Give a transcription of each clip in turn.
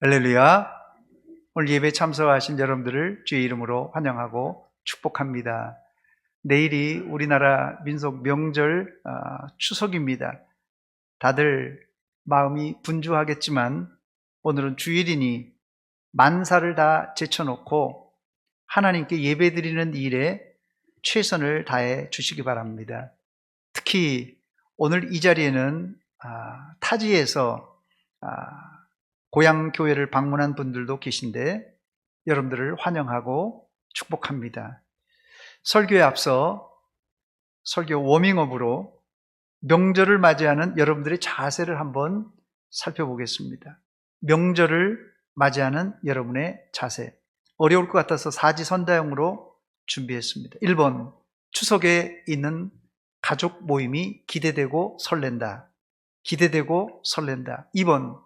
할렐루야. 오늘 예배 참석하신 여러분들을 주의 이름으로 환영하고 축복합니다. 내일이 우리나라 민속 명절 추석입니다. 다들 마음이 분주하겠지만 오늘은 주일이니 만사를 다 제쳐놓고 하나님께 예배드리는 일에 최선을 다해 주시기 바랍니다. 특히 오늘 이 자리에는 타지에서 고향 교회를 방문한 분들도 계신데 여러분들을 환영하고 축복합니다. 설교에 앞서 설교 워밍업으로 명절을 맞이하는 여러분들의 자세를 한번 살펴보겠습니다. 명절을 맞이하는 여러분의 자세. 어려울 것 같아서 사지선다형으로 준비했습니다. 1번, 추석에 있는 가족 모임이 기대되고 설렌다. 기대되고 설렌다. 2번,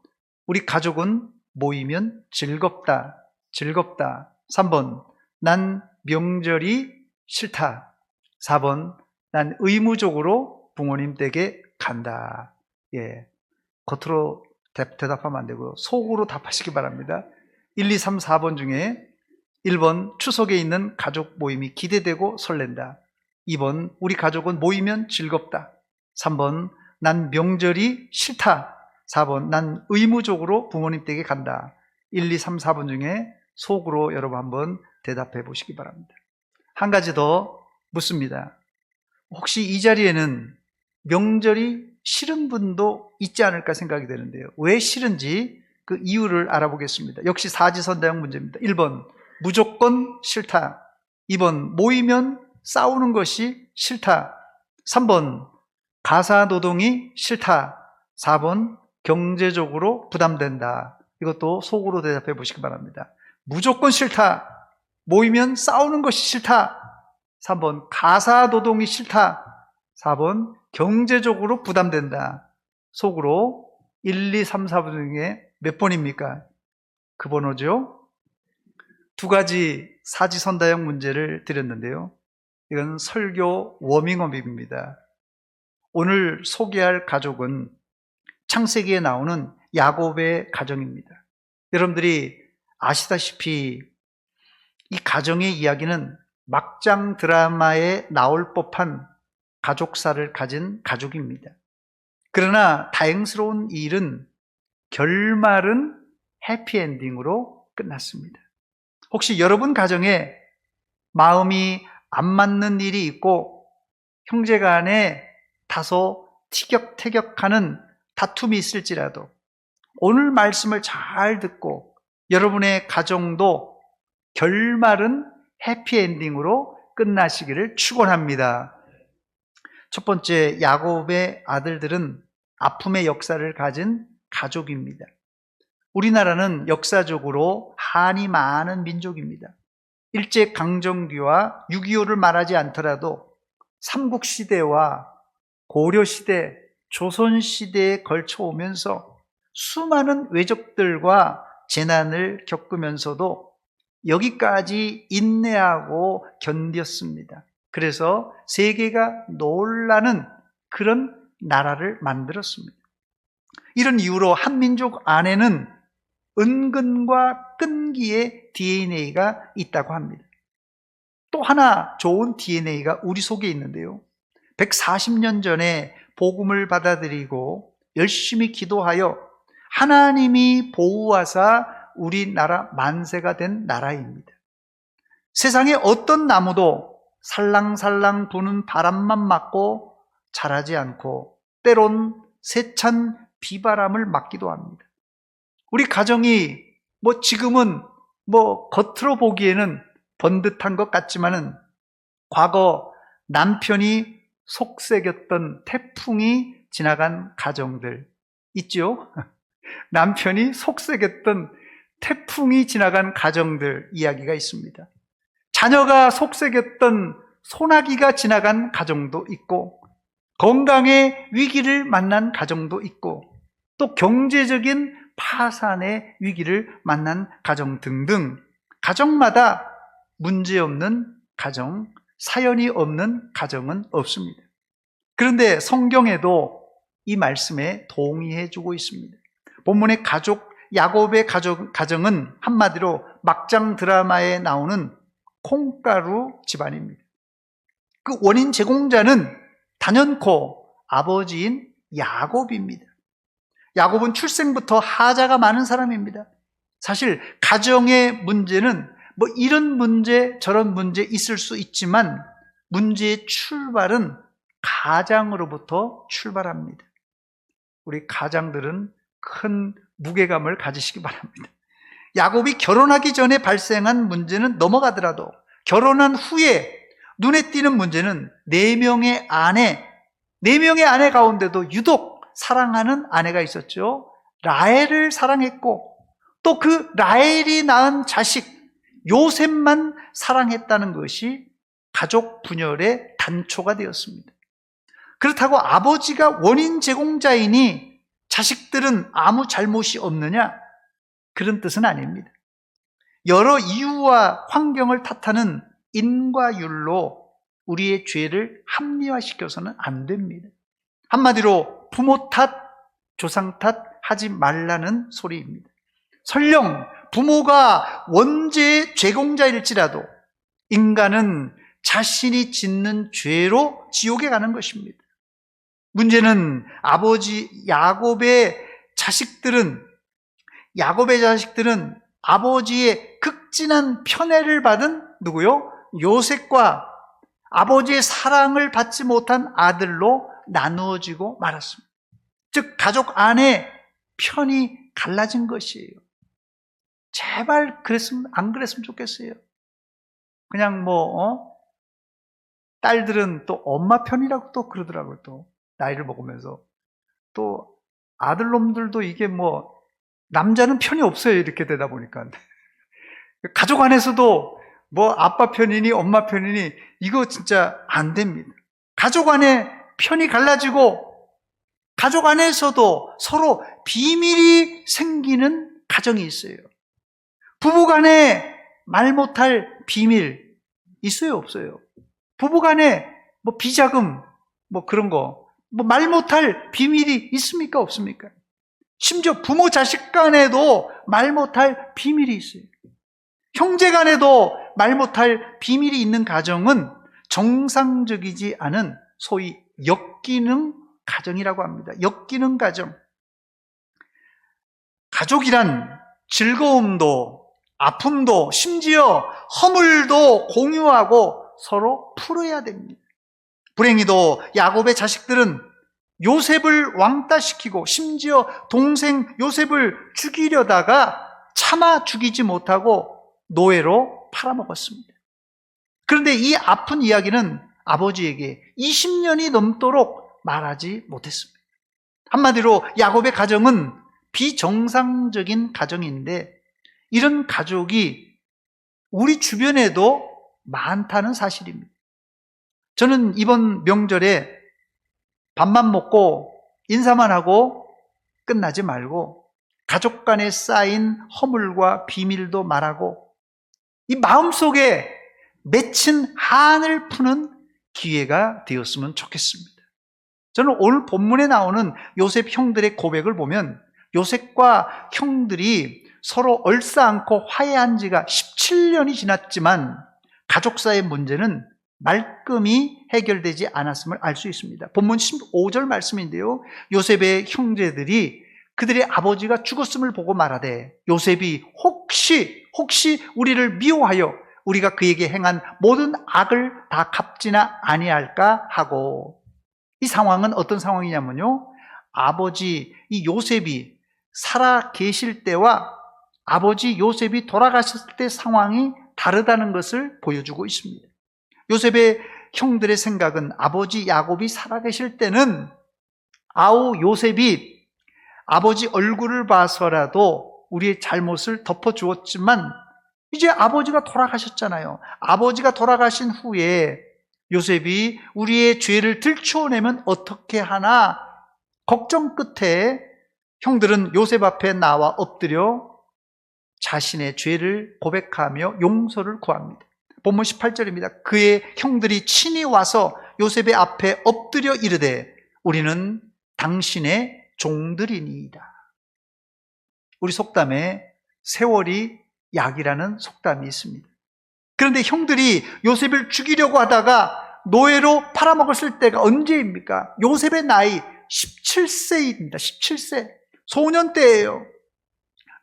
우리 가족은 모이면 즐겁다. 즐겁다. 3번, 난 명절이 싫다. 4번, 난 의무적으로 부모님 댁에 간다. 겉으로 대답하면 안 되고 속으로 답하시기 바랍니다. 1, 2, 3, 4번 중에 1번, 추석에 있는 가족 모임이 기대되고 설렌다. 2번, 우리 가족은 모이면 즐겁다. 3번, 난 명절이 싫다. 4번, 난 의무적으로 부모님 댁에 간다. 1, 2, 3, 4번 중에 속으로 여러분 한번 대답해 보시기 바랍니다. 한 가지 더 묻습니다. 혹시 이 자리에는 명절이 싫은 분도 있지 않을까 생각이 되는데요. 왜 싫은지 그 이유를 알아보겠습니다. 역시 사지선다형 문제입니다. 1번, 무조건 싫다. 2번, 모이면 싸우는 것이 싫다. 3번, 가사노동이 싫다. 4번, 경제적으로 부담된다. 이것도 속으로 대답해 보시기 바랍니다. 무조건 싫다. 모이면 싸우는 것이 싫다. 3번, 가사노동이 싫다. 4번, 경제적으로 부담된다. 속으로 1, 2, 3, 4번 중에 몇 번입니까? 그 번호죠. 두 가지 사지선다형 문제를 드렸는데요. 이건 설교 워밍업입니다. 오늘 소개할 가족은 창세기에 나오는 야곱의 가정입니다. 여러분들이 아시다시피 이 가정의 이야기는 막장 드라마에 나올 법한 가족사를 가진 가족입니다. 그러나 다행스러운 일은 결말은 해피엔딩으로 끝났습니다. 혹시 여러분 가정에 마음이 안 맞는 일이 있고 형제간에 다소 티격태격하는 다툼이 있을지라도 오늘 말씀을 잘 듣고 여러분의 가정도 결말은 해피엔딩으로 끝나시기를 축원합니다. 첫 번째, 야곱의 아들들은 아픔의 역사를 가진 가족입니다. 우리나라는 역사적으로 한이 많은 민족입니다. 일제강점기와 6.25를 말하지 않더라도 삼국시대와 고려시대, 조선시대에 걸쳐오면서 수많은 왜적들과 재난을 겪으면서도 여기까지 인내하고 견뎠습니다. 그래서 세계가 놀라는 그런 나라를 만들었습니다. 이런 이유로 한민족 안에는 은근과 끈기의 DNA가 있다고 합니다. 또 하나 좋은 DNA가 우리 속에 있는데요. 140년 전에 복음을 받아들이고 열심히 기도하여 하나님이 보호하사 우리나라 만세가 된 나라입니다. 세상에 어떤 나무도 살랑살랑 부는 바람만 맞고 자라지 않고 때론 세찬 비바람을 맞기도 합니다. 우리 가정이 지금은 겉으로 보기에는 번듯한 것 같지만은 과거 남편이 속삭였던 태풍이 지나간 가정들 있죠? 남편이 속삭였던 태풍이 지나간 가정들 이야기가 있습니다. 자녀가 속삭였던 소나기가 지나간 가정도 있고 건강의 위기를 만난 가정도 있고 또 경제적인 파산의 위기를 만난 가정 등등 가정마다 문제없는 가정, 사연이 없는 가정은 없습니다. 그런데 성경에도 이 말씀에 동의해 주고 있습니다. 본문의 가족 야곱의 가정은 한마디로 막장 드라마에 나오는 콩가루 집안입니다. 그 원인 제공자는 단연코 아버지인 야곱입니다. 야곱은 출생부터 하자가 많은 사람입니다. 사실 가정의 문제는 뭐 이런 문제 저런 문제 있을 수 있지만 문제의 출발은 가장으로부터 출발합니다. 우리 가장들은 큰 무게감을 가지시기 바랍니다. 야곱이 결혼하기 전에 발생한 문제는 넘어가더라도 결혼한 후에 눈에 띄는 문제는 4명의 아내 가운데도 유독 사랑하는 아내가 있었죠. 라헬을 사랑했고 또 그 라헬이 낳은 자식 요셉만 사랑했다는 것이 가족 분열의 단초가 되었습니다. 그렇다고 아버지가 원인 제공자이니 자식들은 아무 잘못이 없느냐? 그런 뜻은 아닙니다. 여러 이유와 환경을 탓하는 인과율로 우리의 죄를 합리화시켜서는 안 됩니다. 한마디로 부모 탓, 조상 탓 하지 말라는 소리입니다. 설령 부모가 원죄의 제공자일지라도 인간은 자신이 짓는 죄로 지옥에 가는 것입니다. 문제는 아버지 야곱의 자식들은 아버지의 극진한 편애를 받은 누구요? 요셉과 아버지의 사랑을 받지 못한 아들로 나누어지고 말았습니다. 즉 가족 안에 편이 갈라진 것이에요. 제발 안 그랬으면 좋겠어요. 그냥 딸들은 또 엄마 편이라고 또 그러더라고요. 또 나이를 먹으면서 또 아들놈들도 이게 남자는 편이 없어요. 이렇게 되다 보니까 가족 안에서도 아빠 편이니 엄마 편이니 이거 진짜 안 됩니다. 가족 안에 편이 갈라지고 가족 안에서도 서로 비밀이 생기는 가정이 있어요. 부부간에 말 못할 비밀 있어요, 없어요? 부부간에 비자금 그런 거 말 못할 비밀이 있습니까, 없습니까? 심지어 부모 자식 간에도 말 못할 비밀이 있어요. 형제 간에도 말 못할 비밀이 있는 가정은 정상적이지 않은 소위 역기능 가정이라고 합니다. 역기능 가정. 가족이란 즐거움도 아픔도 심지어 허물도 공유하고 서로 풀어야 됩니다. 불행히도 야곱의 자식들은 요셉을 왕따시키고 심지어 동생 요셉을 죽이려다가 차마 죽이지 못하고 노예로 팔아먹었습니다. 그런데 이 아픈 이야기는 아버지에게 20년이 넘도록 말하지 못했습니다. 한마디로 야곱의 가정은 비정상적인 가정인데 이런 가족이 우리 주변에도 많다는 사실입니다. 저는 이번 명절에 밥만 먹고 인사만 하고 끝나지 말고 가족 간에 쌓인 허물과 비밀도 말하고 이 마음속에 맺힌 한을 푸는 기회가 되었으면 좋겠습니다. 저는 오늘 본문에 나오는 요셉 형들의 고백을 보면 요셉과 형들이 서로 얼싸안고 화해한 지가 17년이 지났지만 가족사의 문제는 말끔히 해결되지 않았음을 알 수 있습니다. 본문 15절 말씀인데요. 요셉의 형제들이 그들의 아버지가 죽었음을 보고 말하되 요셉이 혹시 우리를 미워하여 우리가 그에게 행한 모든 악을 다 갚지나 아니할까 하고, 이 상황은 어떤 상황이냐면요, 아버지 이 요셉이 살아 계실 때와 아버지 요셉이 돌아가셨을 때 상황이 다르다는 것을 보여주고 있습니다. 요셉의 형들의 생각은 아버지 야곱이 살아계실 때는 요셉이 아버지 얼굴을 봐서라도 우리의 잘못을 덮어주었지만 이제 아버지가 돌아가셨잖아요. 아버지가 돌아가신 후에 요셉이 우리의 죄를 들추어내면 어떻게 하나 걱정 끝에 형들은 요셉 앞에 나와 엎드려 자신의 죄를 고백하며 용서를 구합니다. 본문 18절입니다. 그의 형들이 친히 와서 요셉의 앞에 엎드려 이르되 우리는 당신의 종들이니이다. 우리 속담에 세월이 약이라는 속담이 있습니다. 그런데 형들이 요셉을 죽이려고 하다가 노예로 팔아먹었을 때가 언제입니까? 요셉의 나이 17세입니다. 17세. 소년 때예요.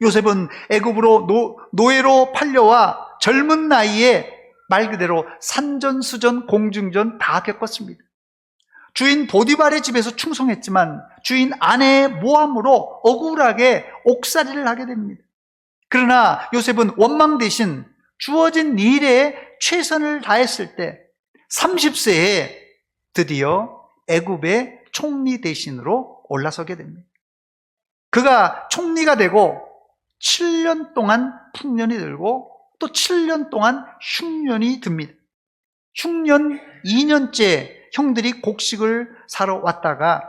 요셉은 애굽으로 노예로 팔려와 젊은 나이에 말 그대로 산전수전, 공중전 다 겪었습니다. 주인 보디발의 집에서 충성했지만 주인 아내의 모함으로 억울하게 옥살이를 하게 됩니다. 그러나 요셉은 원망 대신 주어진 일에 최선을 다했을 때 30세에 드디어 애굽의 총리 대신으로 올라서게 됩니다. 그가 총리가 되고 7년 동안 풍년이 들고 또 7년 동안 흉년이 듭니다. 흉년 2년째 형들이 곡식을 사러 왔다가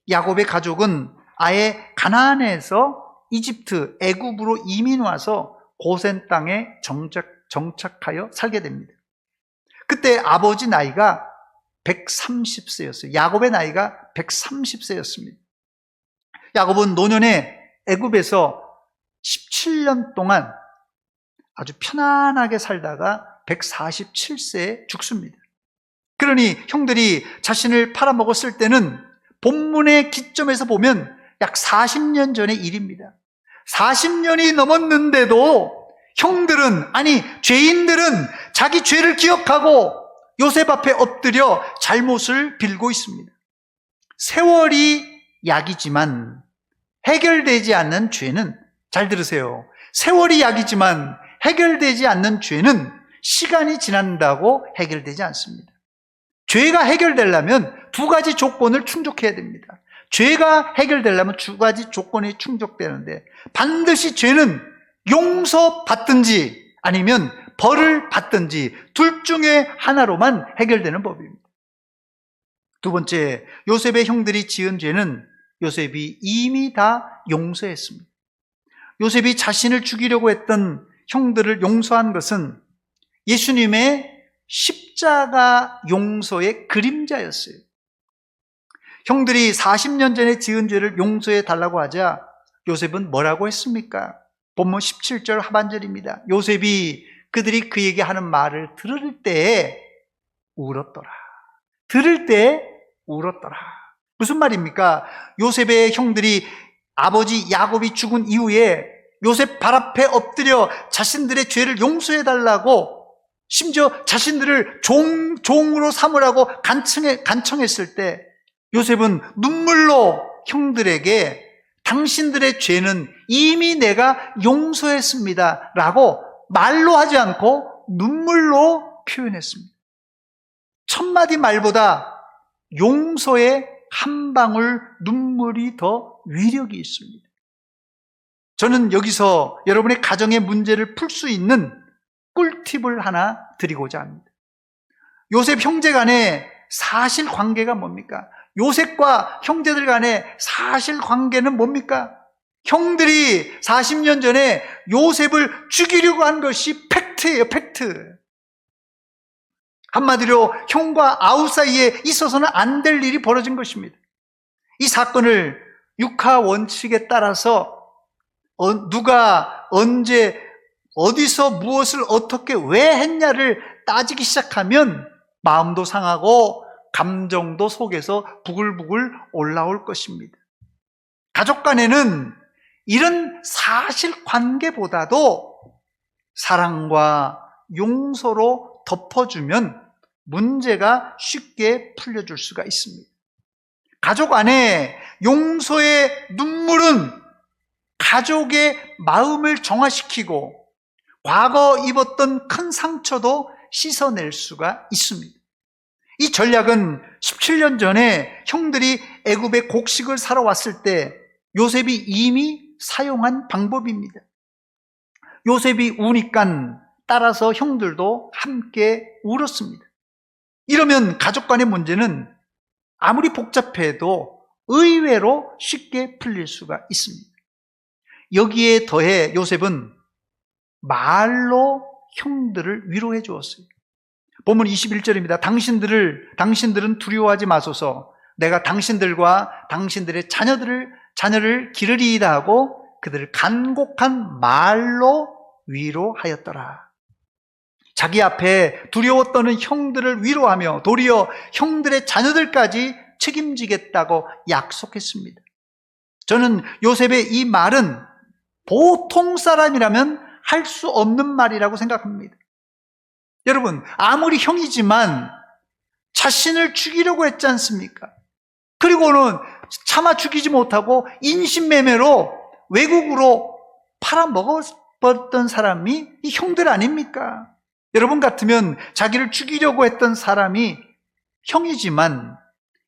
야곱의 가족은 아예 가나안에서 이집트, 애굽으로 이민 와서 고센 땅에 정착하여 살게 됩니다. 그때 아버지 나이가 130세였어요. 야곱의 나이가 130세였습니다. 야곱은 노년에 애굽에서 17년 동안 아주 편안하게 살다가 147세에 죽습니다. 그러니 형들이 자신을 팔아먹었을 때는 본문의 기점에서 보면 약 40년 전의 일입니다. 40년이 넘었는데도 형들은, 아니 죄인들은 자기 죄를 기억하고 요셉 앞에 엎드려 잘못을 빌고 있습니다. 세월이 약이지만 해결되지 않는 죄는, 잘 들으세요, 세월이 약이지만 해결되지 않는 죄는 시간이 지난다고 해결되지 않습니다. 죄가 해결되려면 두 가지 조건을 충족해야 됩니다. 죄가 해결되려면 두 가지 조건이 충족되는데 반드시 죄는 용서받든지 아니면 벌을 받든지 둘 중에 하나로만 해결되는 법입니다. 두 번째, 요셉의 형들이 지은 죄는 요셉이 이미 다 용서했습니다. 요셉이 자신을 죽이려고 했던 형들을 용서한 것은 예수님의 십자가 용서의 그림자였어요. 형들이 40년 전에 지은 죄를 용서해 달라고 하자 요셉은 뭐라고 했습니까? 본문 17절 하반절입니다. 요셉이 그들이 그에게 하는 말을 들을 때에 울었더라. 들을 때에 울었더라. 무슨 말입니까? 요셉의 형들이 아버지 야곱이 죽은 이후에 요셉 발 앞에 엎드려 자신들의 죄를 용서해 달라고, 심지어 자신들을 종으로 삼으라고 간청했을 때 요셉은 눈물로 형들에게 당신들의 죄는 이미 내가 용서했습니다 라고 말로 하지 않고 눈물로 표현했습니다. 천마디 말보다 용서의 한 방울 눈물이 더 위력이 있습니다. 저는 여기서 여러분의 가정의 문제를 풀 수 있는 꿀팁을 하나 드리고자 합니다. 요셉 형제 간의 사실관계가 뭡니까? 요셉과 형제들 간의 사실관계는 뭡니까? 형들이 40년 전에 요셉을 죽이려고 한 것이 팩트예요, 팩트. 한마디로 형과 아우 사이에 있어서는 안 될 일이 벌어진 것입니다. 이 사건을 육하 원칙에 따라서 누가 언제 어디서 무엇을 어떻게 왜 했냐를 따지기 시작하면 마음도 상하고 감정도 속에서 부글부글 올라올 것입니다. 가족 간에는 이런 사실관계보다도 사랑과 용서로 덮어주면 문제가 쉽게 풀려줄 수가 있습니다. 가족 안에 용서의 눈물은 가족의 마음을 정화시키고 과거 입었던 큰 상처도 씻어낼 수가 있습니다. 이 전략은 17년 전에 형들이 애굽에 곡식을 사러 왔을 때 요셉이 이미 사용한 방법입니다. 요셉이 우니까 따라서 형들도 함께 울었습니다. 이러면 가족 간의 문제는 아무리 복잡해도 의외로 쉽게 풀릴 수가 있습니다. 여기에 더해 요셉은 말로 형들을 위로해 주었어요. 본문 21절입니다. 당신들은 두려워하지 마소서. 내가 당신들과 당신들의 자녀를 기르리이다 하고 그들을 간곡한 말로 위로하였더라. 자기 앞에 두려워 떠는 형들을 위로하며 도리어 형들의 자녀들까지 책임지겠다고 약속했습니다. 저는 요셉의 이 말은 보통 사람이라면 할 수 없는 말이라고 생각합니다. 여러분, 아무리 형이지만 자신을 죽이려고 했지 않습니까? 그리고는 차마 죽이지 못하고 인신매매로 외국으로 팔아먹었던 사람이 이 형들 아닙니까? 여러분 같으면 자기를 죽이려고 했던 사람이 형이지만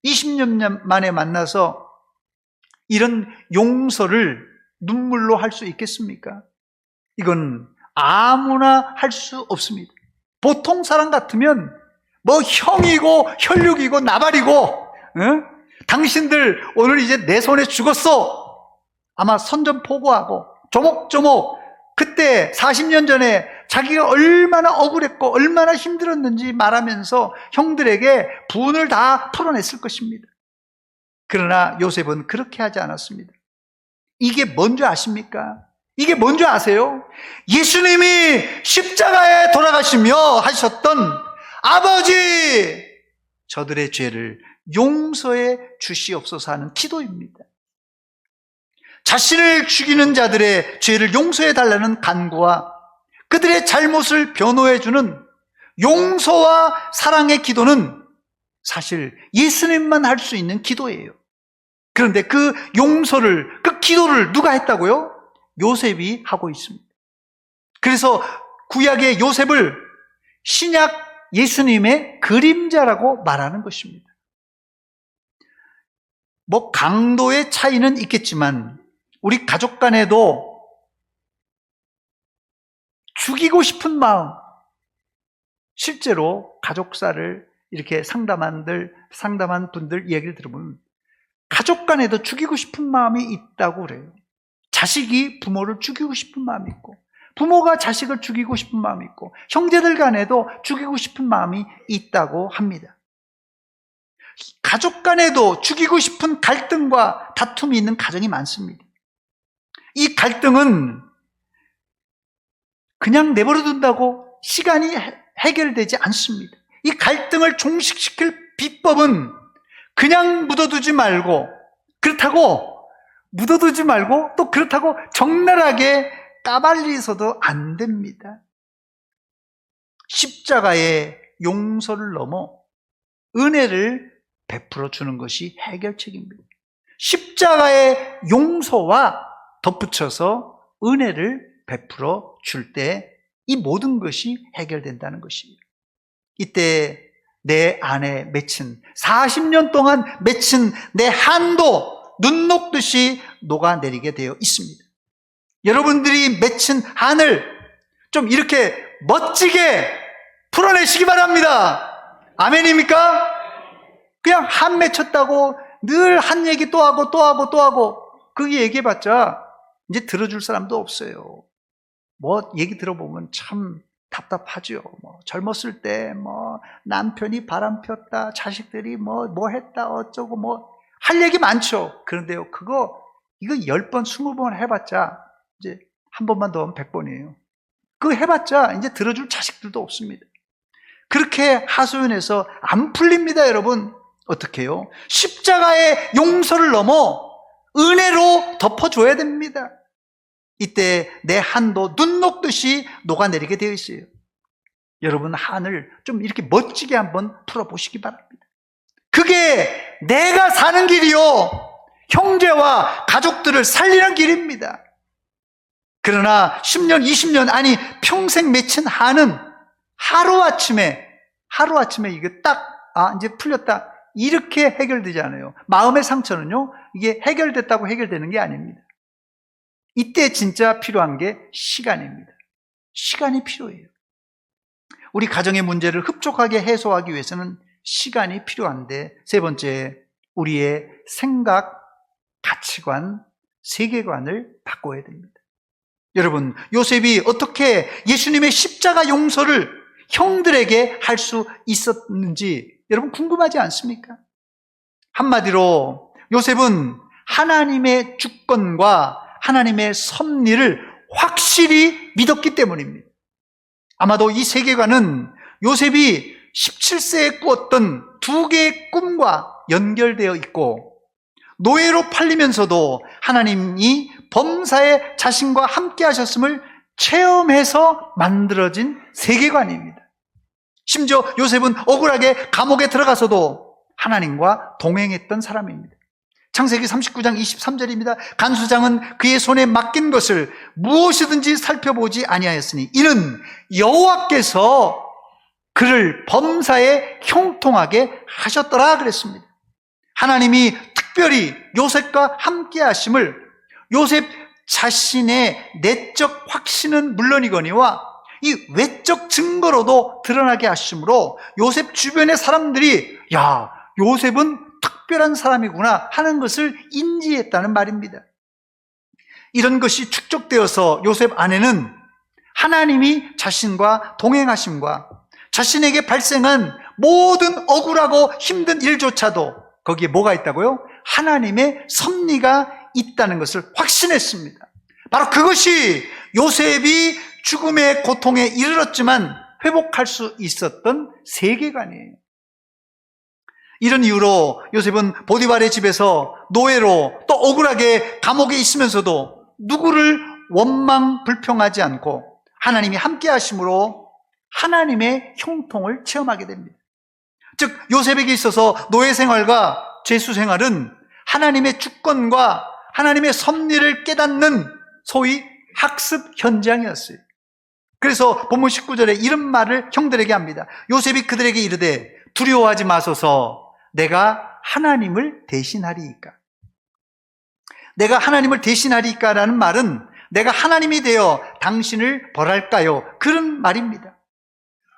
20년 만에 만나서 이런 용서를 눈물로 할 수 있겠습니까? 이건 아무나 할 수 없습니다. 보통 사람 같으면 뭐 형이고 혈육이고 나발이고 당신들 오늘 이제 내 손에 죽었어. 아마 선전포고하고 조목조목 그때 40년 전에 자기가 얼마나 억울했고 얼마나 힘들었는지 말하면서 형들에게 분을 다 풀어냈을 것입니다. 그러나 요셉은 그렇게 하지 않았습니다. 이게 뭔지 아십니까? 이게 뭔지 아세요? 예수님이 십자가에 돌아가시며 하셨던 아버지, 저들의 죄를 용서해 주시옵소서 하는 기도입니다. 자신을 죽이는 자들의 죄를 용서해 달라는 간구와 그들의 잘못을 변호해 주는 용서와 사랑의 기도는 사실 예수님만 할 수 있는 기도예요. 그런데 그 용서를, 그 기도를 누가 했다고요? 요셉이 하고 있습니다. 그래서 구약의 요셉을 신약 예수님의 그림자라고 말하는 것입니다. 뭐 강도의 차이는 있겠지만 우리 가족 간에도 죽이고 싶은 마음, 실제로 가족사를 이렇게 상담한 분들 이야기를 들어보면 가족 간에도 죽이고 싶은 마음이 있다고 그래요. 자식이 부모를 죽이고 싶은 마음이 있고 부모가 자식을 죽이고 싶은 마음이 있고 형제들 간에도 죽이고 싶은 마음이 있다고 합니다. 가족 간에도 죽이고 싶은 갈등과 다툼이 있는 가정이 많습니다. 이 갈등은 그냥 내버려 둔다고 시간이 해결되지 않습니다. 이 갈등을 종식시킬 비법은 그냥 묻어두지 말고 또 그렇다고 적나라하게 까발리서도 안 됩니다. 십자가의 용서를 넘어 은혜를 베풀어 주는 것이 해결책입니다. 십자가의 용서와 덧붙여서 은혜를 베풀어 줄 때 이 모든 것이 해결된다는 것입니다. 이때 내 안에 맺힌 40년 동안 맺힌 내 한도 눈 녹듯이 녹아내리게 되어 있습니다. 여러분들이 맺힌 한을 좀 이렇게 멋지게 풀어내시기 바랍니다. 아멘입니까? 그냥 한 맺혔다고 늘 한 얘기 또 하고 그 얘기해봤자 이제 들어줄 사람도 없어요. 뭐 얘기 들어보면 참 답답하죠. 뭐 젊었을 때 뭐 남편이 바람 폈다, 자식들이 뭐 했다, 어쩌고 뭐 할 얘기 많죠. 그런데요, 이거 10번, 20번 해봤자 이제 한 번만 더 하면 100번이에요. 그거 해봤자 이제 들어줄 자식들도 없습니다. 그렇게 하소연해서 안 풀립니다, 여러분. 어떻게 해요? 십자가의 용서를 넘어 은혜로 덮어줘야 됩니다. 이때 내 한도 눈 녹듯이 녹아내리게 되어 있어요. 여러분 한을 좀 이렇게 멋지게 한번 풀어보시기 바랍니다. 그게 내가 사는 길이요, 형제와 가족들을 살리는 길입니다. 그러나 10년, 20년, 아니 평생 맺힌 한은 하루아침에 이게 딱 이제 풀렸다 이렇게 해결되지 않아요. 마음의 상처는요, 이게 해결됐다고 해결되는 게 아닙니다. 이때 진짜 필요한 게 시간입니다. 시간이 필요해요. 우리 가정의 문제를 흡족하게 해소하기 위해서는 시간이 필요한데, 세 번째, 우리의 생각, 가치관, 세계관을 바꿔야 됩니다. 여러분, 요셉이 어떻게 예수님의 십자가 용서를 형들에게 할 수 있었는지 여러분 궁금하지 않습니까? 한마디로 요셉은 하나님의 주권과 하나님의 섭리를 확실히 믿었기 때문입니다. 아마도 이 세계관은 요셉이 17세에 꾸었던 두 개의 꿈과 연결되어 있고, 노예로 팔리면서도 하나님이 범사에 자신과 함께 하셨음을 체험해서 만들어진 세계관입니다. 심지어 요셉은 억울하게 감옥에 들어가서도 하나님과 동행했던 사람입니다. 창세기 39장 23절입니다. 간수장은 그의 손에 맡긴 것을 무엇이든지 살펴보지 아니하였으니 이는 여호와께서 그를 범사에 형통하게 하셨더라 그랬습니다. 하나님이 특별히 요셉과 함께 하심을 요셉 자신의 내적 확신은 물론이거니와 이 외적 증거로도 드러나게 하심으로 요셉 주변의 사람들이 야, 요셉은 특별한 사람이구나 하는 것을 인지했다는 말입니다. 이런 것이 축적되어서 요셉 안에는 하나님이 자신과 동행하심과 자신에게 발생한 모든 억울하고 힘든 일조차도 거기에 뭐가 있다고요? 하나님의 섭리가 있다는 것을 확신했습니다. 바로 그것이 요셉이 죽음의 고통에 이르렀지만 회복할 수 있었던 세계관이에요. 이런 이유로 요셉은 보디발의 집에서 노예로 또 억울하게 감옥에 있으면서도 누구를 원망 불평하지 않고 하나님이 함께 하심으로 하나님의 형통을 체험하게 됩니다. 즉 요셉에게 있어서 노예 생활과 죄수 생활은 하나님의 주권과 하나님의 섭리를 깨닫는 소위 학습 현장이었어요. 그래서 본문 19절에 이런 말을 형들에게 합니다. 요셉이 그들에게 이르되 두려워하지 마소서 내가 하나님을 대신하리이까. 내가 하나님을 대신하리이까라는 말은 내가 하나님이 되어 당신을 벌할까요? 그런 말입니다.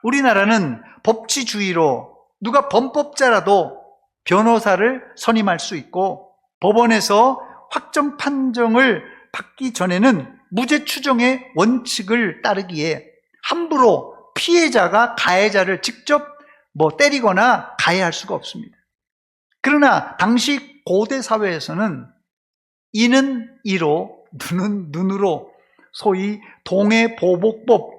우리나라는 법치주의로 누가 범법자라도 변호사를 선임할 수 있고 법원에서 확정 판정을 받기 전에는 무죄 추정의 원칙을 따르기에 함부로 피해자가 가해자를 직접 때리거나 가해할 수가 없습니다. 그러나 당시 고대 사회에서는 이는 이로 눈은 눈으로 소위 동해보복법,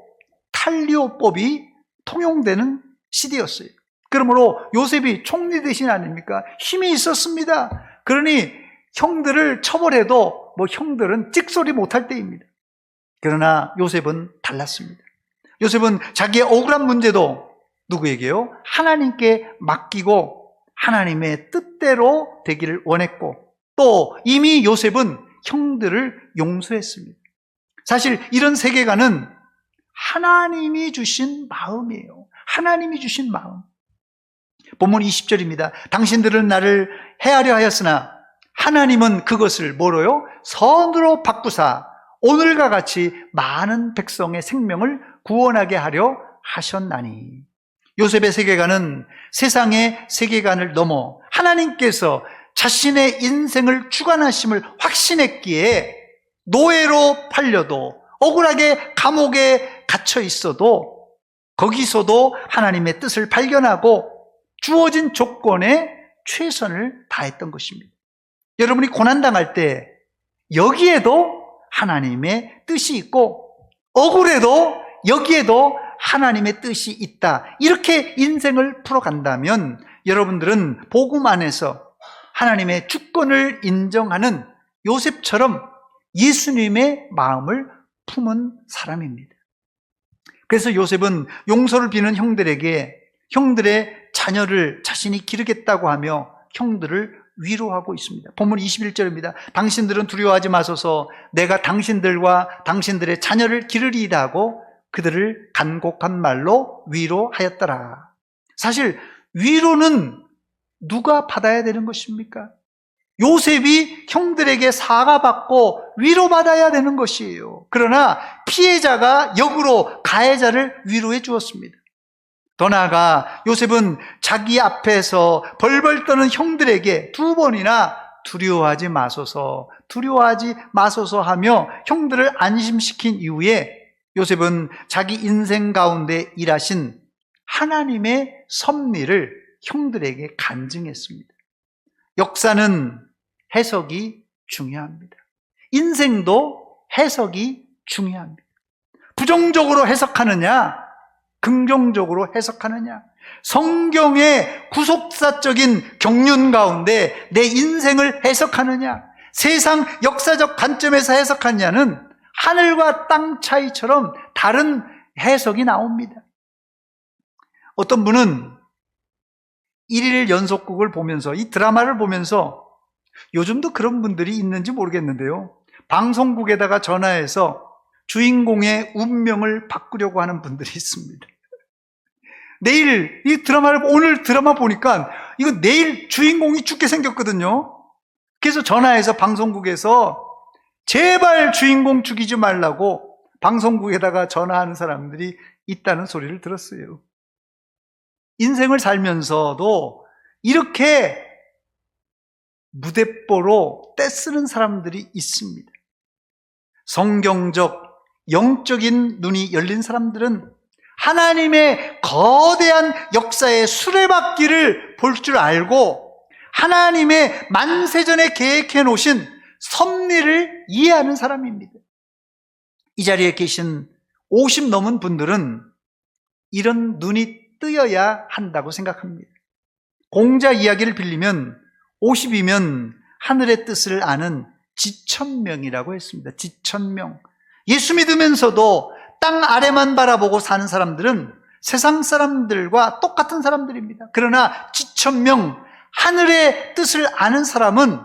탈리오법이 통용되는 시대였어요. 그러므로 요셉이 총리 대신 아닙니까? 힘이 있었습니다. 그러니 형들을 처벌해도 형들은 찍소리 못할 때입니다. 그러나 요셉은 달랐습니다. 요셉은 자기의 억울한 문제도 누구에게요? 하나님께 맡기고 하나님의 뜻대로 되기를 원했고 또 이미 요셉은 형들을 용서했습니다. 사실 이런 세계관은 하나님이 주신 마음이에요. 하나님이 주신 마음. 본문 20절입니다. 당신들은 나를 해하려 하였으나 하나님은 그것을 뭐로요? 선으로 바꾸사 오늘과 같이 많은 백성의 생명을 구원하게 하려 하셨나니. 요셉의 세계관은 세상의 세계관을 넘어 하나님께서 자신의 인생을 주관하심을 확신했기에 노예로 팔려도 억울하게 감옥에 갇혀 있어도 거기서도 하나님의 뜻을 발견하고 주어진 조건에 최선을 다했던 것입니다. 여러분이 고난당할 때 여기에도 하나님의 뜻이 있고 억울해도 여기에도 하나님의 뜻이 있다. 이렇게 인생을 풀어간다면 여러분들은 복음 안에서 하나님의 주권을 인정하는 요셉처럼 예수님의 마음을 품은 사람입니다. 그래서 요셉은 용서를 비는 형들에게 형들의 자녀를 자신이 기르겠다고 하며 형들을 위로하고 있습니다. 본문 21절입니다. 당신들은 두려워하지 마소서 내가 당신들과 당신들의 자녀를 기르리이다 하고 그들을 간곡한 말로 위로하였더라. 사실 위로는 누가 받아야 되는 것입니까? 요셉이 형들에게 사과받고 위로받아야 되는 것이에요. 그러나 피해자가 역으로 가해자를 위로해 주었습니다. 더 나아가 요셉은 자기 앞에서 벌벌 떠는 형들에게 두 번이나 두려워하지 마소서 하며 형들을 안심시킨 이후에 요셉은 자기 인생 가운데 일하신 하나님의 섭리를 형들에게 간증했습니다. 역사는 해석이 중요합니다. 인생도 해석이 중요합니다. 부정적으로 해석하느냐, 긍정적으로 해석하느냐, 성경의 구속사적인 경륜 가운데 내 인생을 해석하느냐, 세상 역사적 관점에서 해석하느냐는 하늘과 땅 차이처럼 다른 해석이 나옵니다. 어떤 분은 1일 연속극을 보면서, 이 드라마를 보면서, 요즘도 그런 분들이 있는지 모르겠는데요, 방송국에다가 전화해서 주인공의 운명을 바꾸려고 하는 분들이 있습니다. 내일 이 드라마를, 오늘 드라마 보니까 이거 내일 주인공이 죽게 생겼거든요. 그래서 전화해서 방송국에서 제발 주인공 죽이지 말라고 방송국에다가 전화하는 사람들이 있다는 소리를 들었어요. 인생을 살면서도 이렇게 무대뽀로 떼쓰는 사람들이 있습니다. 성경적, 영적인 눈이 열린 사람들은 하나님의 거대한 역사의 수레바퀴를 볼 줄 알고 하나님의 만세전에 계획해 놓으신 섭리를 이해하는 사람입니다. 이 자리에 계신 50 넘은 분들은 이런 눈이 뜨여야 한다고 생각합니다. 공자 이야기를 빌리면 50이면 하늘의 뜻을 아는 지천명이라고 했습니다. 지천명. 예수 믿으면서도 땅 아래만 바라보고 사는 사람들은 세상 사람들과 똑같은 사람들입니다. 그러나 지천명, 하늘의 뜻을 아는 사람은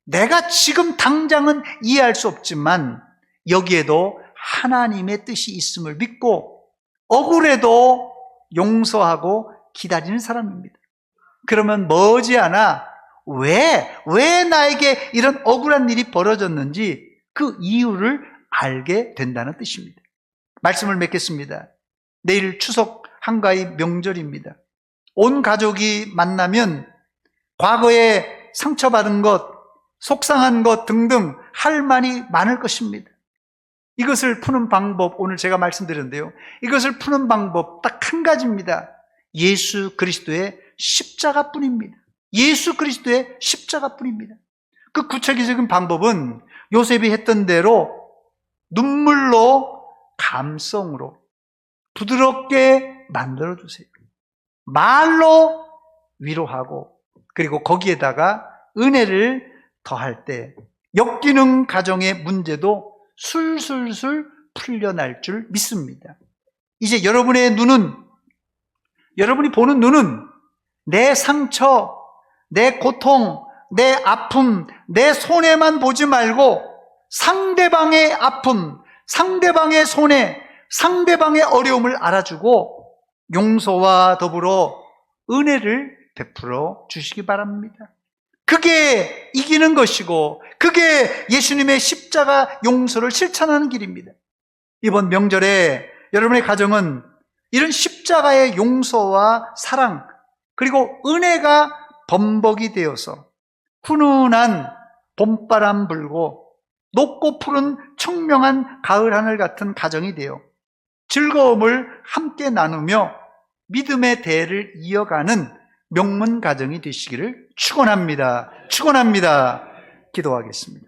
내가 지금 당장은 이해할 수 없지만 여기에도 하나님의 뜻이 있음을 믿고 억울해도 용서하고 기다리는 사람입니다. 그러면 머지않아 왜 나에게 이런 억울한 일이 벌어졌는지 그 이유를 알게 된다는 뜻입니다. 말씀을 맺겠습니다. 내일 추석 한가위 명절입니다. 온 가족이 만나면 과거에 상처받은 것, 속상한 것 등등 할 말이 많을 것입니다. 이것을 푸는 방법, 오늘 제가 말씀드렸는데요, 이것을 푸는 방법 딱 한 가지입니다. 예수 그리스도의 십자가뿐입니다. 예수 그리스도의 십자가뿐입니다. 그 구체적인 방법은 요셉이 했던 대로 눈물로, 감성으로 부드럽게 만들어주세요. 말로 위로하고, 그리고 거기에다가 은혜를 더할 때 역기능 가정의 문제도 술술술 풀려날 줄 믿습니다. 이제 여러분의 눈은, 여러분이 보는 눈은 내 상처, 내 고통, 내 아픔, 내 손해만 보지 말고 상대방의 아픔, 상대방의 손해, 상대방의 어려움을 알아주고 용서와 더불어 은혜를 베풀어 주시기 바랍니다. 그게 이기는 것이고 그게 예수님의 십자가 용서를 실천하는 길입니다. 이번 명절에 여러분의 가정은 이런 십자가의 용서와 사랑 그리고 은혜가 범벅이 되어서 훈훈한 봄바람 불고 높고 푸른 청명한 가을 하늘 같은 가정이 되어 즐거움을 함께 나누며 믿음의 대를 이어가는 명문 가정이 되시기를 축원합니다. 축원합니다. 기도하겠습니다.